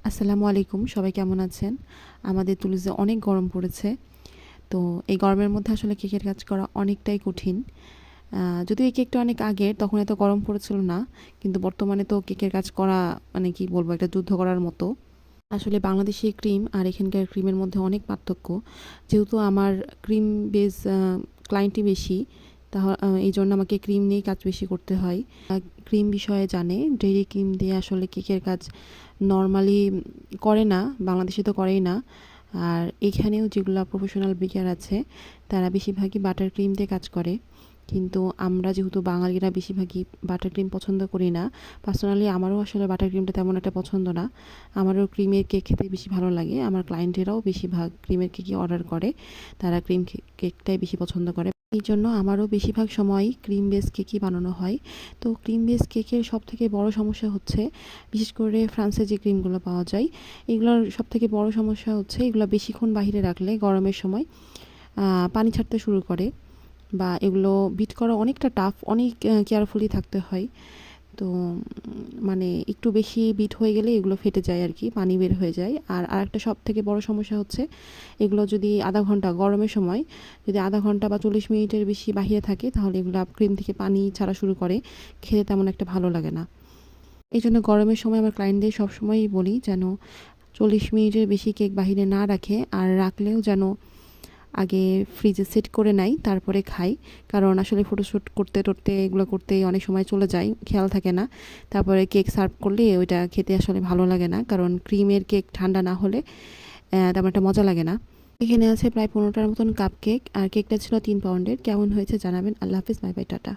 আসসালামু আলাইকুম, সবাই কেমন আছেন? আমাদের তুলিতে অনেক গরম পড়েছে। তো এই গরমের মধ্যে আসলে কেকের কাজ করা অনেকটাই কঠিন। যদিও এই কেকটা অনেক আগের, তখন এত গরম পড়েছিল না। কিন্তু বর্তমানে তো কেকের কাজ করা মানে কি বলবো, একটা যুদ্ধ করার মতো। আসলে বাংলাদেশি ক্রিম আর এখানকার ক্রিমের মধ্যে অনেক পার্থক্য। যেহেতু আমার ক্রিম বেস ক্লায়েন্টই বেশি, এই জন্য আমাকে ক্রিম নিয়েই কাজ বেশি করতে হয়। ক্রিম বিষয়ে জানে, ডেইরি ক্রিম দিয়ে আসলে কেকের কাজ নরমালি করে না, বাংলাদেশে তো করেই না। আর এখানেও যেগুলো প্রফেশনাল বেকার আছে তারা বেশিরভাগই বাটার ক্রিম দিয়ে কাজ করে। কিন্তু আমরা যেহেতু বাঙালিরা বেশিরভাগই বাটার ক্রিম পছন্দ করি না। পার্সোনালি আমারও আসলে বাটার ক্রিমটা তেমন একটা পছন্দ না। আমারও ক্রিমের কেক খেতে বেশি ভালো লাগে। আমার ক্লায়েন্টেরাও বেশিরভাগ ক্রিমের কেকই অর্ডার করে। তারা ক্রিম কেকটাই বেশি পছন্দ করে। এই জন্য আমারও বেশিরভাগ সময়ই ক্রিম বেস কেকই বানানো হয়। তো ক্রিম বেস কেকের সবথেকে বড় সমস্যা হচ্ছে, বিশেষ করে ফ্রান্সে যে ক্রিমগুলো পাওয়া যায়, এগুলোর সবথেকে বড় সমস্যা হচ্ছে এগুলো বেশিক্ষণ বাহিরে রাখলে গরমের সময় পানি ছাড়তে শুরু করে, বা এগুলো বিট করা অনেকটা টাফ, অনেক কেয়ারফুলি থাকতে হয়। তো মানে একটু বেশি বিট হয়ে গেলে এগুলো ফেটে যায় আর কি, পানি বের হয়ে যায়। আর আরেকটা সবথেকে বড় সমস্যা হচ্ছে, এগুলো যদি আধা ঘন্টা, গরমের সময় যদি আধা ঘন্টা বা 40 মিনিটের বেশি বাহিরে থাকে, তাহলে এগুলো ক্রিম থেকে পানি ছাড়া শুরু করে, খেতে তেমন একটা ভালো লাগে না। এই জন্য গরমের সময় আমার ক্লায়েন্টদের সবসময়ই বলি যেন 40 মিনিটের বেশি কেক বাহিরে না রাখে, আর রাখলেও যেন আগে ফ্রিজে সেট করে নেয়, তারপরে খাই। কারণ আসলে ফটোশ্যুট করতে টরতে এগুলো করতেই অনেক সময় চলে যায়, খেয়াল থাকে না। তারপরে কেক সার্ভ করলে ওইটা খেতে আসলে ভালো লাগে না, কারণ ক্রিমের কেক ঠান্ডা না হলে তেমন একটা মজা লাগে না। এখানে আছে প্রায় 15টার মতন কাপ কেক, আর কেকটা ছিল 3 পাউন্ডের। কেমন হয়েছে জানাবেন। আল্লাহ হাফিজ, বাই বাই, টাটা।